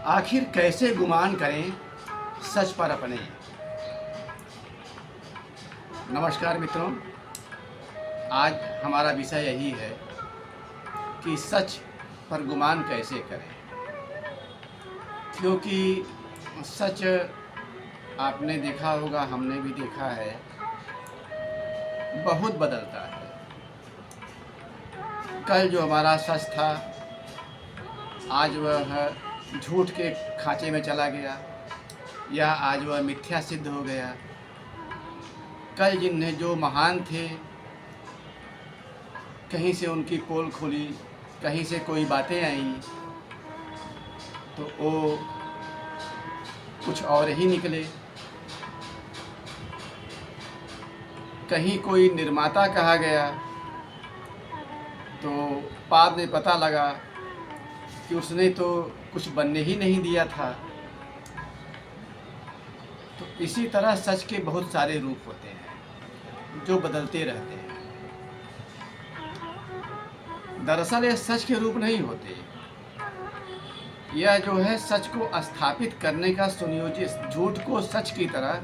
आखिर कैसे गुमान करें सच पर अपने। नमस्कार मित्रों, आज हमारा विषय यही है कि सच पर गुमान कैसे करें, क्योंकि सच आपने देखा होगा, हमने भी देखा है, बहुत बदलता है। कल जो हमारा सच था, आज वह झूठ के खांचे में चला गया या आज वह मिथ्या सिद्ध हो गया। कल जिन्हें जो महान थे, कहीं से उनकी पोल खुली, कहीं से कोई बातें आईं तो वो कुछ और ही निकले। कहीं कोई निर्माता कहा गया तो बाद में पता लगा कि उसने तो कुछ बनने ही नहीं दिया था। तो इसी तरह सच के बहुत सारे रूप होते हैं जो बदलते रहते हैं। दरअसल ये सच के रूप नहीं होते, यह जो है सच को स्थापित करने का सुनियोजित, झूठ को सच की तरह,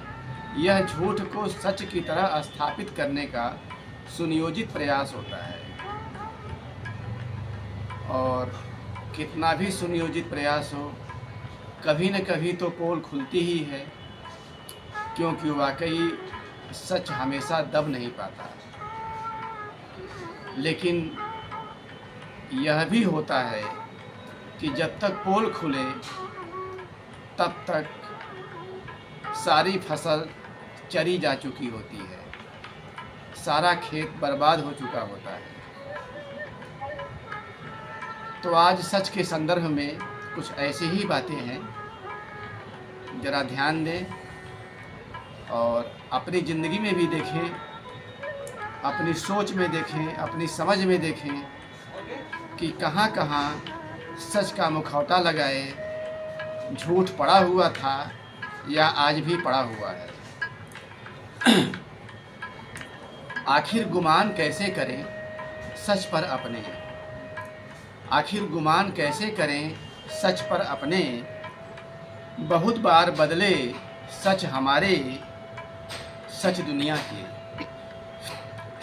यह झूठ को सच की तरह स्थापित करने का सुनियोजित प्रयास होता है। और कितना भी सुनियोजित प्रयास हो, कभी न कभी तो पोल खुलती ही है, क्योंकि वाकई सच हमेशा दब नहीं पाता। लेकिन यह भी होता है कि जब तक पोल खुले तब तक सारी फसल चरी जा चुकी होती है, सारा खेत बर्बाद हो चुका होता है। तो आज सच के संदर्भ में कुछ ऐसी ही बातें हैं, ज़रा ध्यान दें और अपनी ज़िंदगी में भी देखें, अपनी सोच में देखें, अपनी समझ में देखें कि कहाँ कहाँ सच का मुखौटा लगाए झूठ पड़ा हुआ था या आज भी पड़ा हुआ है। आखिर गुमान कैसे करें सच पर अपने, आखिर गुमान कैसे करें सच पर अपने। बहुत बार बदले सच हमारे, सच दुनिया के।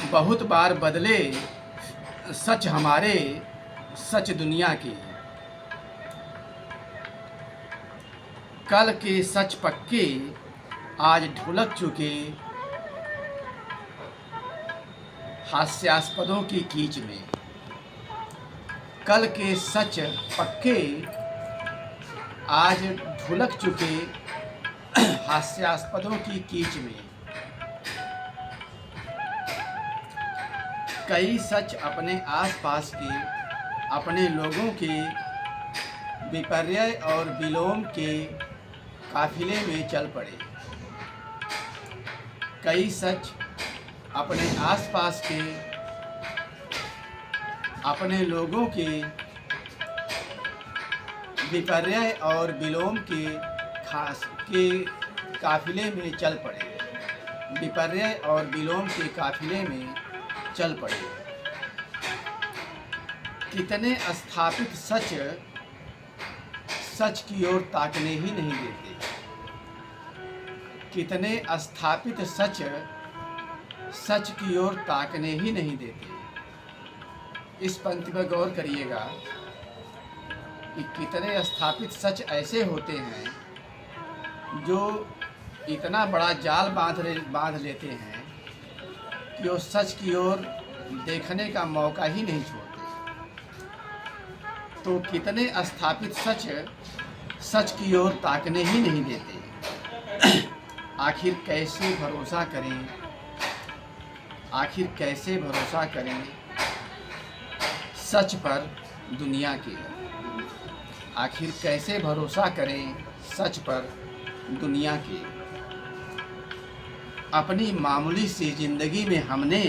बहुत बार बदले सच हमारे, सच दुनिया के। कल के सच पक्के आज ढुलक चुके हास्यास्पदों की कीच में। कल के सच पक्के आज ढुलक चुके हास्यास्पदों की कीच में। कई सच अपने आसपास के, अपने लोगों के विपर्य और विलोम के काफिले में चल पड़े। कई सच अपने आसपास के, अपने लोगों के विपर्य और विलोम के काफिले में चल पड़े। विपर्य और विलोम के काफिले में चल पड़े। कितने स्थापित सच सच की ओर ताकने ही नहीं देते। कितने स्थापित सच सच की ओर ताकने ही नहीं देते। इस पंक्ति पर गौर करिएगा कि कितने स्थापित सच ऐसे होते हैं जो इतना बड़ा जाल बांध लेते हैं कि वो सच की ओर देखने का मौका ही नहीं छोड़ते। तो कितने स्थापित सच सच की ओर ताकने ही नहीं देते। आखिर कैसे भरोसा करें, आखिर कैसे भरोसा करें सच पर दुनिया के। आखिर कैसे भरोसा करें सच पर दुनिया के। अपनी मामूली सी ज़िंदगी में हमने,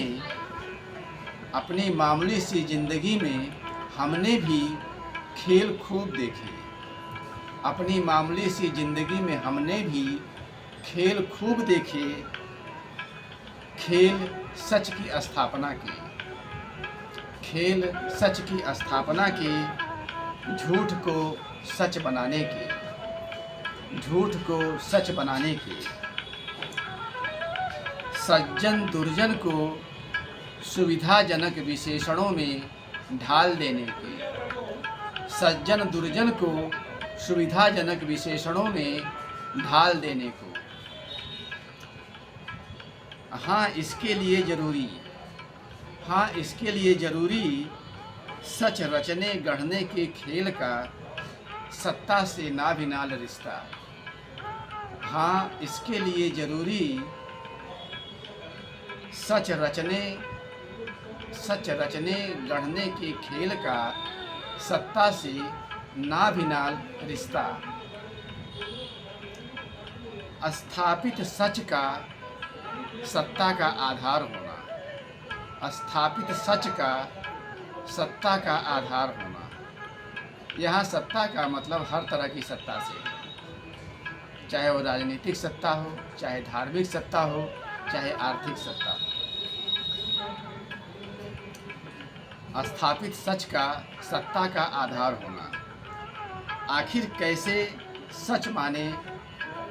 अपनी मामूली सी ज़िंदगी में हमने भी खेल खूब देखे। अपनी मामूली सी ज़िंदगी में हमने भी खेल खूब देखे। खेल सच की स्थापना की, खेल सच की स्थापना की, झूठ को सच बनाने की। झूठ को सच बनाने के, सज्जन दुर्जन को सुविधाजनक विशेषणों में ढाल देने के, सज्जन दुर्जन को सुविधाजनक विशेषणों में ढाल देने को। हाँ इसके लिए जरूरी सच रचने गढ़ने के खेल का सत्ता से नाभिनाल रिश्ता। हाँ इसके लिए जरूरी सच रचने गढ़ने के खेल का सत्ता से नाभिनाल रिश्ता। स्थापित सच का सत्ता का आधार होना, स्थापित सच का सत्ता का आधार होना। यहाँ सत्ता का मतलब हर तरह की सत्ता से, चाहे वो राजनीतिक सत्ता हो, चाहे धार्मिक सत्ता हो, चाहे आर्थिक सत्ता हो। स्थापित सच का सत्ता का आधार होना। आखिर कैसे सच माने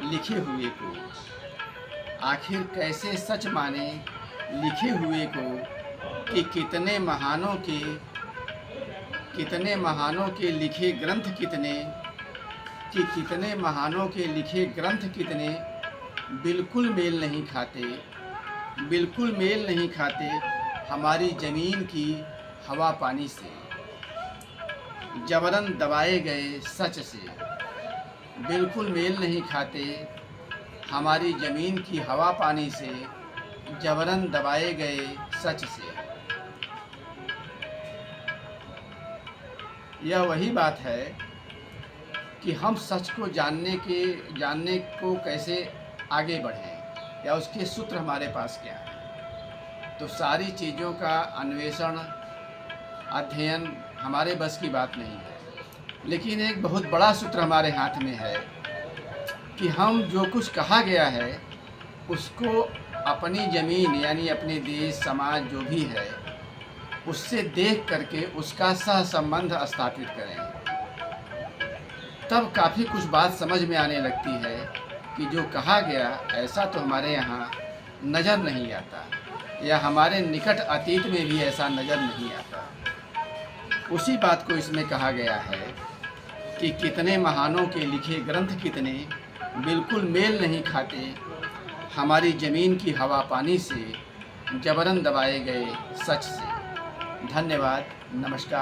लिखे हुए को, आखिर कैसे सच माने लिखे हुए को कि कितने महानों के लिखे ग्रंथ कितने बिल्कुल मेल नहीं खाते हमारी ज़मीन की हवा पानी से, जबरन दबाए गए सच से। बिल्कुल मेल नहीं खाते हमारी ज़मीन की हवा पानी से, जबरन दबाए गए सच से। यह वही बात है कि हम सच को जानने को कैसे आगे बढ़ें, या उसके सूत्र हमारे पास क्या है। तो सारी चीज़ों का अन्वेषण अध्ययन हमारे बस की बात नहीं है, लेकिन एक बहुत बड़ा सूत्र हमारे हाथ में है कि हम जो कुछ कहा गया है उसको अपनी ज़मीन यानी अपने देश समाज जो भी है उससे देख करके उसका सहसंबंध स्थापित करें। तब काफ़ी कुछ बात समझ में आने लगती है कि जो कहा गया ऐसा तो हमारे यहाँ नज़र नहीं आता, या हमारे निकट अतीत में भी ऐसा नज़र नहीं आता। उसी बात को इसमें कहा गया है कि कितने महानों के लिखे ग्रंथ कितने बिल्कुल मेल नहीं खाते हमारी ज़मीन की हवा पानी से, जबरन दबाए गए सच से। धन्यवाद, नमस्कार।